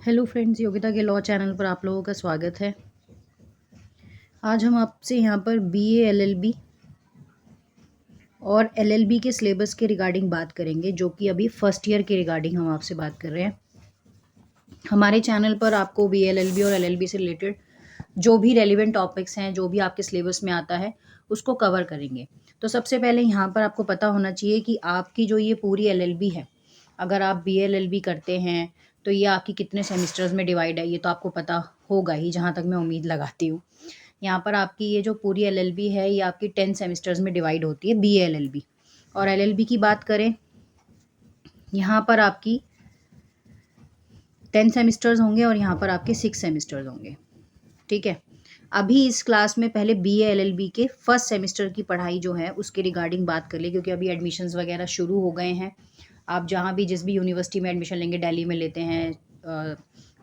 Hello friends, Yogita के law channel पर आप लोगों का स्वागत है। आज हम आपसे यहाँ पर बीए एलएलबी और एलएलबी के सिलेबस के रिगार्डिंग बात करेंगे, जो कि अभी फर्स्ट ईयर के रिगार्डिंग हम आपसे बात कर रहे हैं। हमारे चैनल पर आपको बीए एलएलबी और एलएलबी से रिलेटेड जो भी रेलिवेंट टॉपिक्स हैं, जो भी आपके सिलेबस में आता है, उसको कवर करेंगे। तो सबसे पहले यहाँ पर आपको पता होना चाहिए कि आपकी जो ये पूरी एलएलबी है, अगर आप बीए एलएलबी करते हैं तो ये आपकी कितने सेमिस्टर्स में डिवाइड है, ये तो आपको पता होगा ही, जहाँ तक मैं उम्मीद लगाती हूँ। यहाँ पर आपकी ये जो पूरी एलएलबी है, ये आपकी 10 सेमिस्टर्स में डिवाइड होती है बीए एलएलबी। और एलएलबी की बात करें, यहाँ पर आपकी 10 सेमिस्टर्स होंगे और यहाँ पर आपके 6 सेमिस्टर्स होंगे। ठीक है, अभी इस क्लास में पहले बीए एलएलबी के फर्स्ट सेमेस्टर की पढ़ाई जो है उसके रिगार्डिंग बात कर ले, क्योंकि अभी एडमिशन्स वगैरह शुरू हो गए हैं। आप जहाँ भी जिस भी यूनिवर्सिटी में एडमिशन लेंगे, दिल्ली में लेते हैं,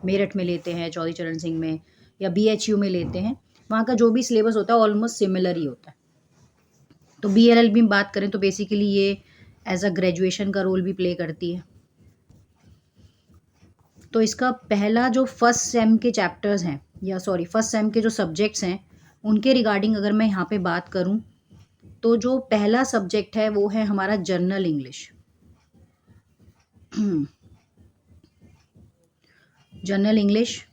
मेरठ में लेते हैं, चौधरी चरण सिंह में, या बीएचयू में लेते हैं, वहाँ का जो भी सिलेबस होता है ऑलमोस्ट सिमिलर ही होता है। तो बीए एलएलबी में बात करें तो बेसिकली ये एज अ ग्रेजुएशन का रोल भी प्ले करती है। तो इसका पहला जो फर्स्ट सेम के चैप्टर्स हैं, या सॉरी फर्स्ट सेम के जो सब्जेक्ट्स हैं, उनके रिगार्डिंग अगर मैं यहाँ पे बात करूँ तो जो पहला सब्जेक्ट है वो है हमारा general English. General English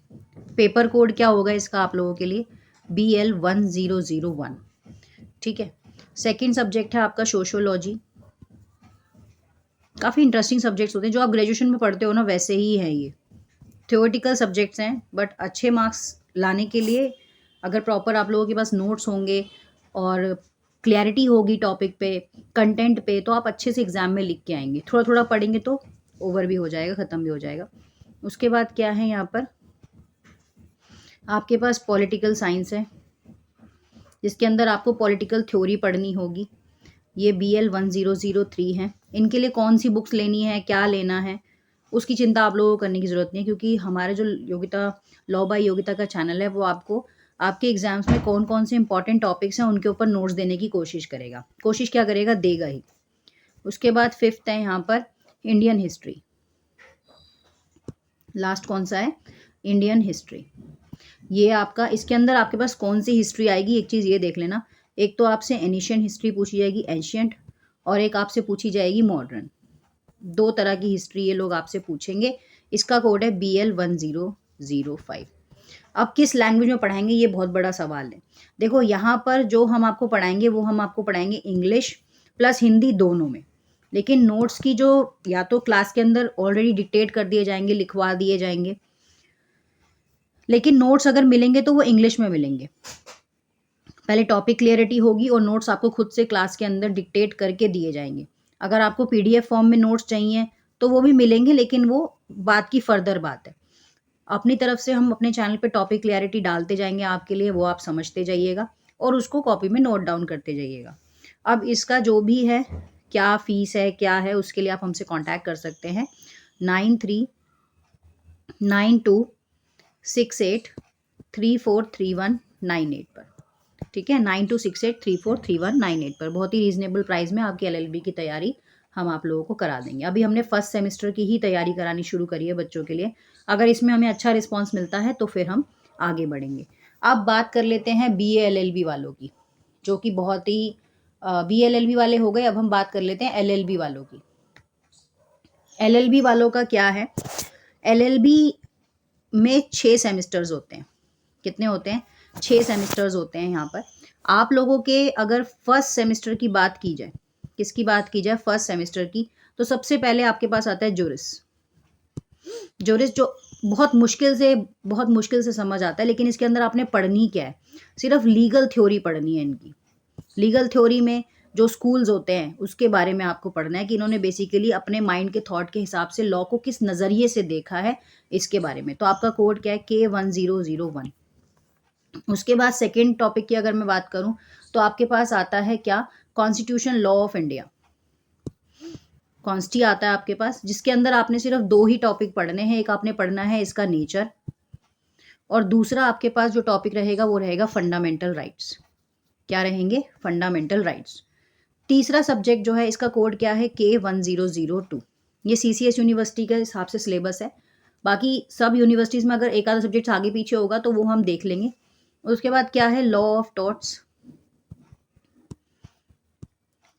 paper code क्या होगा इसका आप लोगों के लिए, BL1001। ठीक है, सेकंड सब्जेक्ट है आपका सोशियोलॉजी। काफ़ी इंटरेस्टिंग सब्जेक्ट्स होते हैं, जो आप ग्रेजुएशन में पढ़ते हो ना, वैसे ही है ये। थ्योरेटिकल सब्जेक्ट्स हैं, बट अच्छे मार्क्स लाने के लिए अगर प्रॉपर आप लोगों के पास नोट्स होंगे और क्लैरिटी होगी टॉपिक पे, कंटेंट पे, तो आप अच्छे से एग्ज़ाम में लिख के आएंगे। थोड़ा थोड़ा पढ़ेंगे तो ओवर भी हो जाएगा, ख़त्म भी हो जाएगा। उसके बाद क्या है, यहाँ पर आपके पास पॉलिटिकल साइंस है, जिसके अंदर आपको पॉलिटिकल थ्योरी पढ़नी होगी। ये BL1003 है। इनके लिए कौन सी बुक्स लेनी है, क्या लेना है, उसकी चिंता आप लोगों को करने की ज़रूरत नहीं है, क्योंकि हमारे जो योगिता लॉ बाय योगिता का चैनल है, वो आपको आपके एग्जाम्स में कौन कौन से इंपॉर्टेंट टॉपिक्स हैं उनके ऊपर नोट्स देने की कोशिश करेगा। कोशिश क्या करेगा, देगा ही। उसके बाद फिफ्थ है यहाँ पर इंडियन हिस्ट्री। लास्ट कौन सा है, इंडियन हिस्ट्री। ये आपका, इसके अंदर आपके पास कौन सी हिस्ट्री आएगी, एक चीज़ ये देख लेना। एक तो आपसे एनिशियंट हिस्ट्री पूछी जाएगी, एंशियंट, और एक आपसे पूछी जाएगी मॉडर्न। दो तरह की हिस्ट्री ये लोग आपसे पूछेंगे। इसका कोड है BL1005। अब किस लैंग्वेज में पढ़ाएंगे, ये बहुत बड़ा सवाल है। देखो, यहाँ पर जो हम आपको पढ़ाएंगे वो हम आपको पढ़ाएंगे इंग्लिश प्लस हिंदी दोनों में। लेकिन नोट्स की जो, या तो क्लास के अंदर ऑलरेडी डिक्टेट कर दिए जाएंगे, लिखवा दिए जाएंगे, लेकिन नोट्स अगर मिलेंगे तो वो इंग्लिश में मिलेंगे। पहले टॉपिक क्लियरिटी होगी और नोट्स आपको खुद से क्लास के अंदर डिक्टेट करके दिए जाएंगे। अगर आपको PDF फॉर्म में नोट्स चाहिए तो वो भी मिलेंगे, लेकिन वो बात की फर्दर बात है। अपनी तरफ से हम अपने चैनल पे टॉपिक क्लियरिटी डालते जाएंगे आपके लिए, वो आप समझते जाइएगा और उसको कॉपी में नोट डाउन करते जाइएगा। अब इसका जो भी है, क्या फीस है, क्या है, उसके लिए आप हमसे कांटेक्ट कर सकते हैं 939268343198 पर। ठीक है, 9268343198 पर बहुत ही रीजनेबल प्राइस में आपकी LLB की तैयारी हम आप लोगों को करा देंगे। अभी हमने फर्स्ट सेमेस्टर की ही तैयारी करानी शुरू करी है बच्चों के लिए। अगर इसमें हमें अच्छा रिस्पांस मिलता है तो फिर हम आगे बढ़ेंगे। अब बात कर लेते हैं BA LLB वालों की, जो कि बहुत ही BA LLB वाले हो गए। अब हम बात कर लेते हैं LLB वालों की। LLB वालों का क्या है, LLB में 6 सेमेस्टर्स होते हैं। कितने होते हैं, 6 सेमेस्टर्स होते हैं। यहाँ पर आप लोगों के अगर फर्स्ट सेमेस्टर की बात की जाए, किसकी बात की जाए, फर्स्ट सेमेस्टर की, तो सबसे पहले आपके पास आता है ज्यूरिस। ज्यूरिस जो बहुत मुश्किल से समझ आता है, लेकिन इसके अंदर आपने पढ़नी क्या है, सिर्फ लीगल थ्योरी पढ़नी है इनकी। लीगल थ्योरी में जो स्कूल्स होते हैं उसके बारे में आपको पढ़ना है कि इन्होंने बेसिकली अपने माइंड के थॉट के हिसाब से लॉ को किस नज़रिए से देखा है, इसके बारे में। तो आपका कोड क्या है, K1001। उसके बाद सेकेंड टॉपिक की अगर मैं बात करूं तो आपके पास आता है क्या, कॉन्स्टिट्यूशन लॉ ऑफ इंडिया। कॉन्स्टी आता है आपके पास, जिसके अंदर आपने सिर्फ 2 ही टॉपिक पढ़ने हैं। एक आपने पढ़ना है इसका नेचर, और दूसरा आपके पास जो टॉपिक रहेगा वो रहेगा फंडामेंटल राइट्स। क्या रहेंगे, फंडामेंटल राइट्स। तीसरा सब्जेक्ट जो है, इसका कोड क्या है, K1002। ये CCS यूनिवर्सिटी के हिसाब से सिलेबस है, बाकी सब यूनिवर्सिटीज़ में अगर एक आधा सब्जेक्ट आगे पीछे होगा तो वो हम देख लेंगे। उसके बाद क्या है, law of torts.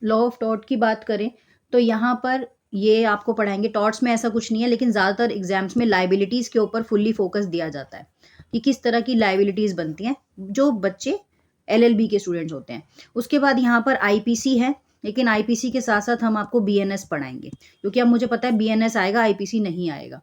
Law of टॉट की बात करें तो यहाँ पर ये आपको पढ़ाएंगे। टॉट्स में ऐसा कुछ नहीं है, लेकिन ज़्यादातर एग्जाम्स में लाइबिलिटीज़ के ऊपर फुल्ली फोकस दिया जाता है कि किस तरह की लाइबिलिटीज़ बनती हैं जो बच्चे एलएलबी के स्टूडेंट्स होते हैं। उसके बाद यहाँ पर आईपीसी है, लेकिन आईपीसी के साथ साथ हम आपको बीएनएस पढ़ाएंगे, क्योंकि अब मुझे पता है बीएनएस आएगा, आईपीसी नहीं आएगा।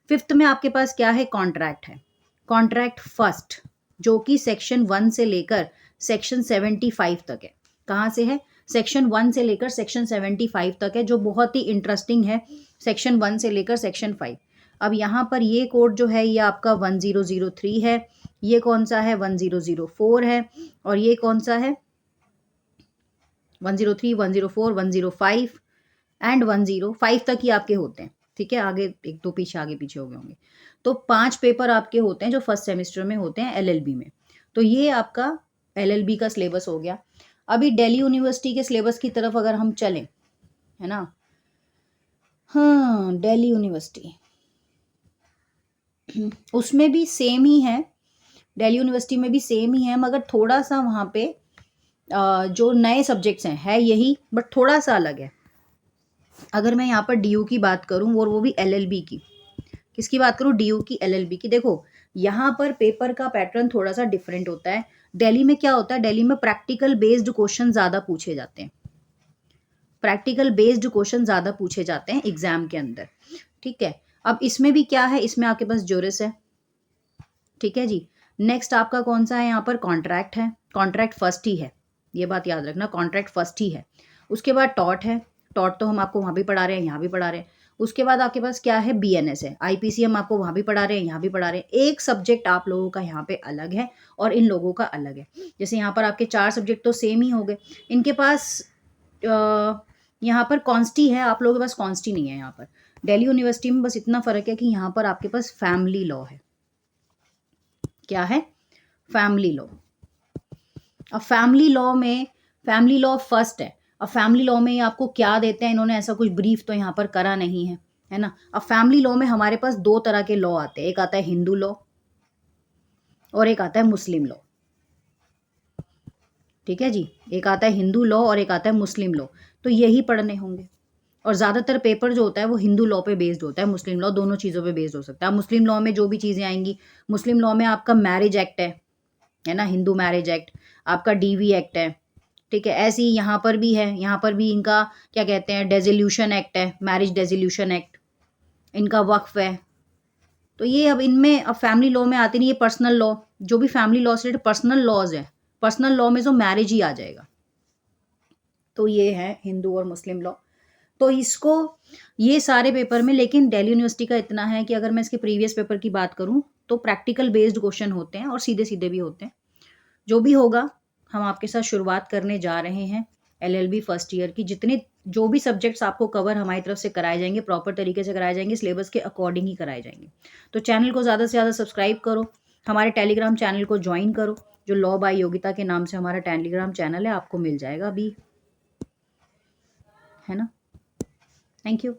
फिफ्थ में आपके पास क्या है, कॉन्ट्रैक्ट है। कॉन्ट्रैक्ट फर्स्ट, जो कि सेक्शन 1 से लेकर सेक्शन 75 तक है। कहाँ से है, सेक्शन 1 से लेकर सेक्शन 75 तक है, जो बहुत ही इंटरेस्टिंग है। सेक्शन 1 से लेकर सेक्शन 5। अब यहाँ पर ये कोड जो है ये आपका 1003 है, ये कौन सा है 1004 है, और ये कौन सा है 103, 104, 105 एंड 105 तक ही आपके होते हैं। ठीक है, आगे एक दो पीछे आगे पीछे हो गए होंगे। तो 5 पेपर आपके होते हैं जो फर्स्ट सेमेस्टर में होते हैं एलएलबी में। तो ये आपका एलएलबी का सिलेबस हो गया। अभी दिल्ली यूनिवर्सिटी के सिलेबस की तरफ अगर हम चलें, है ना, हाँ दिल्ली यूनिवर्सिटी, उसमें भी सेम ही है। दिल्ली यूनिवर्सिटी में भी सेम ही है, मगर थोड़ा सा वहाँ पे जो नए सब्जेक्ट्स हैं है यही, बट थोड़ा सा अलग है। अगर मैं यहाँ पर डीयू की बात करूँ और वो भी एलएलबी की, किसकी बात करूँ, डीयू की, एलएलबी की, देखो यहाँ पर पेपर का पैटर्न थोड़ा सा डिफरेंट होता है। दिल्ली में क्या होता है, दिल्ली में प्रैक्टिकल बेस्ड क्वेश्चन ज़्यादा पूछे जाते हैं। प्रैक्टिकल बेस्ड क्वेश्चन ज़्यादा पूछे जाते हैं एग्जाम के अंदर। ठीक है, अब इसमें भी क्या है, इसमें आपके पास ज्यूरिस है। ठीक है जी, नेक्स्ट आपका कौन सा है, यहाँ पर कॉन्ट्रैक्ट है। कॉन्ट्रैक्ट फर्स्ट ही है, ये बात याद रखना, कॉन्ट्रैक्ट फर्स्ट ही है। उसके बाद टॉट है। टॉट तो हम आपको वहाँ भी पढ़ा रहे हैं, यहाँ भी पढ़ा रहे हैं। उसके बाद आपके पास क्या है, बीएनएस है। आईपीसी हम आपको वहाँ भी पढ़ा रहे हैं, यहाँ भी पढ़ा रहे हैं। एक सब्जेक्ट आप लोगों का यहाँ पे अलग है और इन लोगों का अलग है। जैसे यहाँ पर आपके 4 सब्जेक्ट तो सेम ही हो गए, इनके पास यहाँ पर कॉन्स्टी है, आप लोगों के पास कॉन्स्टी नहीं है। यहाँ पर दिल्ली यूनिवर्सिटी में बस इतना फ़र्क है कि यहाँ पर आपके पास फैमिली लॉ है। क्या है, फैमिली लॉ। अब फैमिली लॉ में, फैमिली लॉ फर्स्ट है। अब फैमिली लॉ में आपको क्या देते हैं, इन्होंने ऐसा कुछ ब्रीफ तो यहाँ पर करा नहीं है, है ना। अब फैमिली लॉ में हमारे पास 2 तरह के लॉ आते हैं, एक आता है हिंदू लॉ और एक आता है मुस्लिम लॉ। ठीक है जी, एक आता है हिंदू लॉ और एक आता है मुस्लिम लॉ। तो यही पढ़ने होंगे, और ज़्यादातर पेपर जो होता है वो हिंदू लॉ पे बेस्ड होता है, मुस्लिम लॉ दोनों चीज़ों पे बेस्ड हो सकता है। मुस्लिम लॉ में जो भी चीज़ें आएंगी, मुस्लिम लॉ में आपका मैरिज एक्ट है ना, हिंदू मैरिज एक्ट, आपका डीवी एक्ट है। ठीक है, ऐसे ही यहाँ पर भी है, यहाँ पर भी इनका क्या कहते हैं, डेजोल्यूशन एक्ट है, मैरिज डेजोल्यूशन एक्ट, इनका वक्फ है। तो ये अब इनमें अब फैमिली लॉ में आती नहीं, ये पर्सनल लॉ, जो भी फैमिली लॉ से रिलेटेड पर्सनल लॉज है, पर्सनल लॉ में जो मैरिज ही आ जाएगा। तो ये है हिंदू और मुस्लिम लॉ। तो इसको ये सारे पेपर में, लेकिन दिल्ली यूनिवर्सिटी का इतना है कि अगर मैं इसके प्रीवियस पेपर की बात करूं तो प्रैक्टिकल बेस्ड क्वेश्चन होते हैं और सीधे सीधे भी होते हैं। जो भी होगा हम आपके साथ शुरुआत करने जा रहे हैं एलएलबी फर्स्ट ईयर की। जितने जो भी सब्जेक्ट्स आपको कवर हमारी तरफ से कराए जाएंगे, प्रॉपर तरीके से कराए जाएंगे, सिलेबस के अकॉर्डिंग ही कराए जाएंगे। तो चैनल को ज़्यादा से ज़्यादा सब्सक्राइब करो, हमारे टेलीग्राम चैनल को ज्वाइन करो, जो लॉ बाय योगिता के नाम से हमारा टेलीग्राम चैनल है, आपको मिल जाएगा अभी, है ना। Thank you.